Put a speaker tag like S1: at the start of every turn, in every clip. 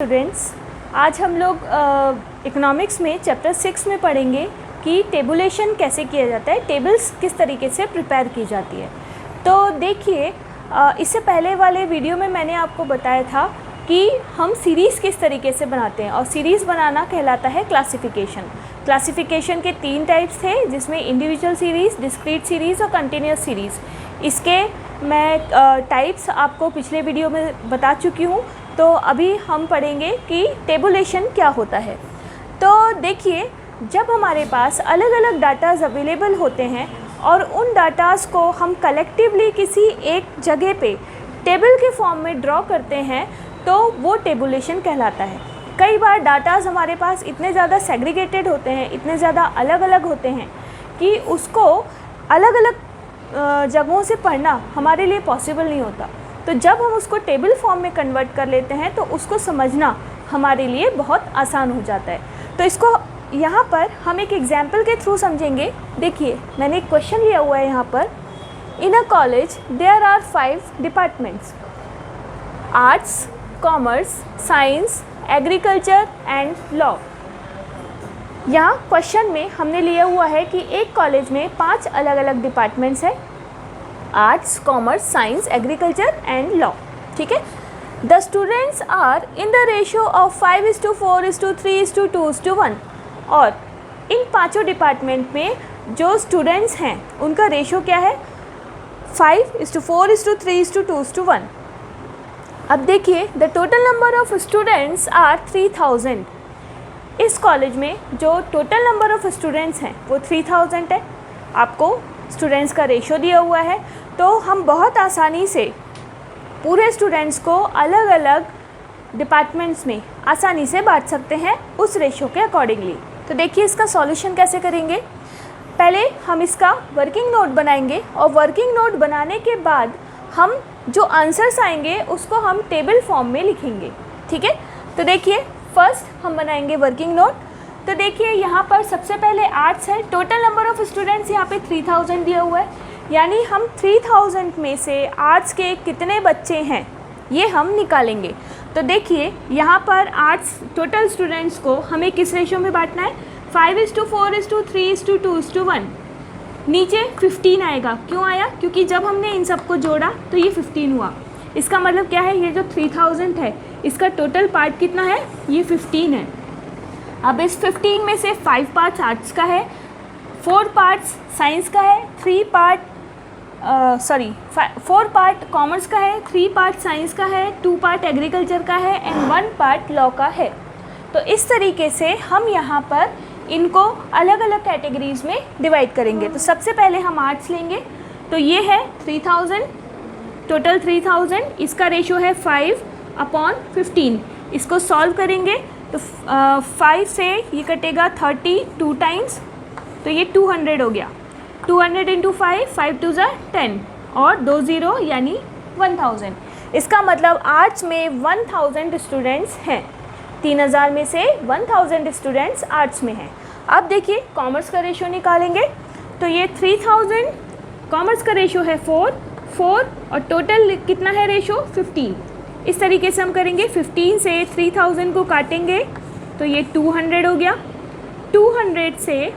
S1: Students, आज हम लोग इकोनॉमिक्स में चैप्टर 6 में पढ़ेंगे कि टेबुलेशन कैसे किया जाता है, टेबल्स किस तरीके से प्रिपेयर की जाती है। तो देखिए, इससे पहले वाले वीडियो में मैंने आपको बताया था कि हम सीरीज़ किस तरीके से बनाते हैं और सीरीज़ बनाना कहलाता है क्लासिफिकेशन। क्लासिफिकेशन के 3 टाइप्स थे, जिसमें इंडिविजुअल सीरीज़, डिस्क्रीट सीरीज़ और कंटिन्यूस सीरीज़। इसके मैं टाइप्स आपको पिछले वीडियो में बता चुकी हूँ। तो अभी हम पढ़ेंगे कि टेबुलेशन क्या होता है। तो देखिए, जब हमारे पास अलग अलग डाटाज अवेलेबल होते हैं और उन डाटाज को हम कलेक्टिवली किसी एक जगह पे टेबल के फॉर्म में ड्रॉ करते हैं तो वो टेबुलेशन कहलाता है। कई बार डाटाज हमारे पास इतने ज़्यादा सेग्रीगेटेड होते हैं, इतने ज़्यादा अलग अलग होते हैं कि उसको अलग अलग जगहों से पढ़ना हमारे लिए पॉसिबल नहीं होता। तो जब हम उसको टेबल फॉर्म में कन्वर्ट कर लेते हैं तो उसको समझना हमारे लिए बहुत आसान हो जाता है। तो इसको यहाँ पर हम एक एग्जाम्पल के थ्रू समझेंगे। देखिए, मैंने एक क्वेश्चन लिया हुआ है यहाँ पर। In a college there are 5 departments: arts, commerce, science, agriculture and law. यहाँ क्वेश्चन में हमने लिया हुआ है कि एक कॉलेज में 5 अलग अलग डिपार्टमेंट्स हैं: arts, commerce, science, agriculture and law. ठीक है। The students are in the ratio of 5:4:3:2:1। और इन पांचों डिपार्टमेंट में जो स्टूडेंट्स हैं उनका रेशियो क्या है? 5:4:3:2:1। अब देखिए, the total number of students are 3000। इस कॉलेज में जो टोटल नंबर ऑफ स्टूडेंट्स हैं वो 3000 है। आपको स्टूडेंट्स का रेशो दिया हुआ है, तो हम बहुत आसानी से पूरे स्टूडेंट्स को अलग अलग डिपार्टमेंट्स में आसानी से बांट सकते हैं उस रेशो के अकॉर्डिंगली। तो देखिए, इसका सॉल्यूशन कैसे करेंगे। पहले हम इसका वर्किंग नोट बनाएंगे और वर्किंग नोट बनाने के बाद हम जो आंसर्स आएंगे उसको हम टेबल फॉर्म में लिखेंगे। ठीक है। तो देखिए, फर्स्ट हम बनाएंगे वर्किंग नोट। तो देखिए, यहाँ पर सबसे पहले आर्ट्स है। टोटल नंबर ऑफ़ स्टूडेंट्स यहाँ पे 3000 दिया हुआ है, यानी हम 3000 में से आर्ट्स के कितने बच्चे हैं ये हम निकालेंगे। तो देखिए, यहाँ पर आर्ट्स टोटल स्टूडेंट्स को हमें किस रेशो में बांटना है? 5:4:3:2:1। नीचे 15 आएगा। क्यों आया? क्योंकि जब हमने इन सबको जोड़ा तो ये 15 हुआ। इसका मतलब क्या है? ये जो 3000 है इसका टोटल पार्ट कितना है? ये 15 है। अब इस 15 में से 5 पार्ट्स आर्ट्स का है, 4 पार्ट्स साइंस का है, 4 पार्ट कॉमर्स का है, 3 पार्ट साइंस का है, 2 पार्ट एग्रीकल्चर का है एंड 1 पार्ट लॉ का है। तो इस तरीके से हम यहाँ पर इनको अलग अलग कैटेगरीज में डिवाइड करेंगे। तो सबसे पहले हम आर्ट्स लेंगे। तो ये है 3000, टोटल 3000, इसका रेशो है 5/15। इसको सॉल्व करेंगे तो 5 से ये कटेगा 30 2 टाइम्स, तो ये 200 हो गया। 200 × 5, 5 2 10 और 2 0 यानी 1000। इसका मतलब आर्ट्स में 1000 स्टूडेंट्स हैं। 3000 में से 1000 स्टूडेंट्स आर्ट्स में हैं। अब देखिए, कॉमर्स का रेशो निकालेंगे। तो ये 3000, कॉमर्स का रेशो है 4 और टोटल कितना है रेशो? 15। इस तरीके से हम करेंगे। 15 से 3000 को काटेंगे तो ये 200 हो गया। 200 से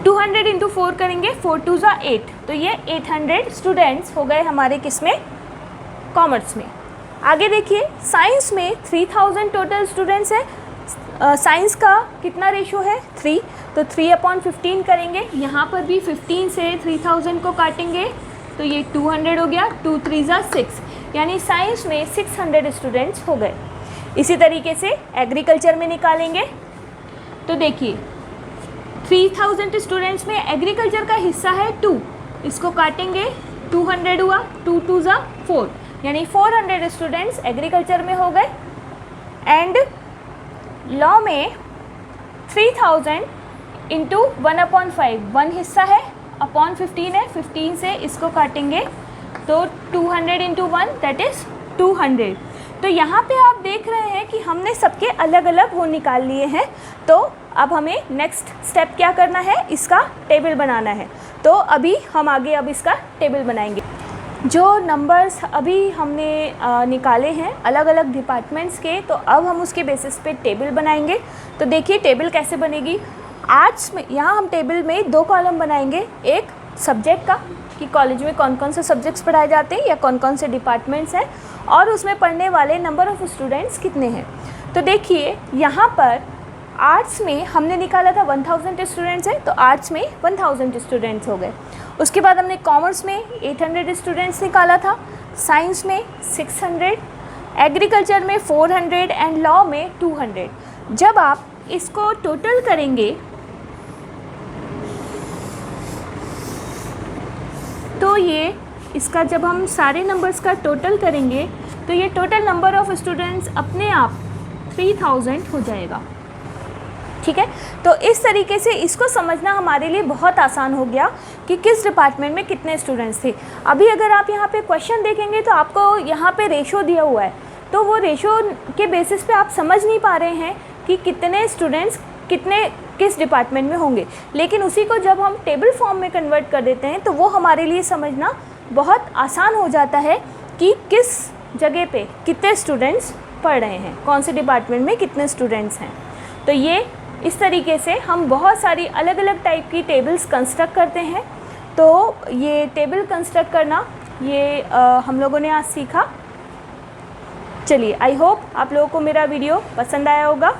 S1: 200 × 4 करेंगे, 4 2 8, तो ये 800 स्टूडेंट्स हो गए हमारे किस में? कॉमर्स में। आगे देखिए, साइंस में 3000 टोटल स्टूडेंट्स हैं। साइंस का कितना रेशो है? 3, तो 3/15 करेंगे। यहाँ पर भी 15 से 3000 को काटेंगे तो ये 200 हो गया। 2 3 6, यानी साइंस में 600 स्टूडेंट्स हो गए। इसी तरीके से एग्रीकल्चर में निकालेंगे। तो देखिए, 3000 स्टूडेंट्स में एग्रीकल्चर का हिस्सा है 2, इसको काटेंगे, 200 हुआ। 2 2 4, यानी 400 स्टूडेंट्स एग्रीकल्चर में हो गए। एंड लॉ में 3000 × 1/5, 1 हिस्सा है, अपॉन 15 है, 15 से इसको काटेंगे तो 200 × 1 दैट इज़ 200। तो यहाँ पे आप देख रहे हैं कि हमने सबके अलग अलग वो निकाल लिए हैं। तो अब हमें नेक्स्ट स्टेप क्या करना है? इसका टेबल बनाना है। तो अभी हम आगे अब इसका टेबल बनाएंगे। जो नंबर्स अभी हमने निकाले हैं अलग अलग डिपार्टमेंट्स के, तो अब हम उसके बेसिस पे टेबल बनाएंगे। तो देखिए टेबल कैसे बनेगी। आर्ट्स में यहाँ हम टेबल में 2 कॉलम बनाएंगे, एक सब्जेक्ट का कि कॉलेज में कौन कौन से सब्जेक्ट्स पढ़ाए जाते हैं या कौन कौन से डिपार्टमेंट्स हैं, और उसमें पढ़ने वाले नंबर ऑफ़ स्टूडेंट्स कितने हैं। तो देखिए यहाँ पर आर्ट्स में हमने निकाला था 1000 स्टूडेंट्स हैं, तो आर्ट्स में 1000 स्टूडेंट्स हो गए। उसके बाद हमने कॉमर्स में 800 स्टूडेंट्स निकाला था, साइंस में 600, एग्रीकल्चर में 400 एंड लॉ में 200। जब आप इसको टोटल करेंगे तो ये इसका जब हम सारे नंबर्स का टोटल करेंगे तो ये टोटल नंबर ऑफ़ स्टूडेंट्स अपने आप 3000 हो जाएगा। ठीक है, तो इस तरीके से इसको समझना हमारे लिए बहुत आसान हो गया कि किस डिपार्टमेंट में कितने स्टूडेंट्स थे। अभी अगर आप यहाँ पे क्वेश्चन देखेंगे तो आपको यहाँ पे रेशो दिया हुआ है, तो वो रेशो के बेसिस पे आप समझ नहीं पा रहे हैं कि कितने स्टूडेंट्स किस डिपार्टमेंट में होंगे, लेकिन उसी को जब हम टेबल फॉर्म में कन्वर्ट कर देते हैं तो वो हमारे लिए समझना बहुत आसान हो जाता है कि किस जगह पे कितने स्टूडेंट्स पढ़ रहे हैं, कौन से डिपार्टमेंट में कितने स्टूडेंट्स हैं। तो ये इस तरीके से हम बहुत सारी अलग अलग टाइप की टेबल्स कंस्ट्रक्ट करते हैं। तो ये टेबल कंस्ट्रक्ट करना ये हम लोगों ने आज सीखा। चलिए, आई होप आप लोगों को मेरा वीडियो पसंद आया होगा।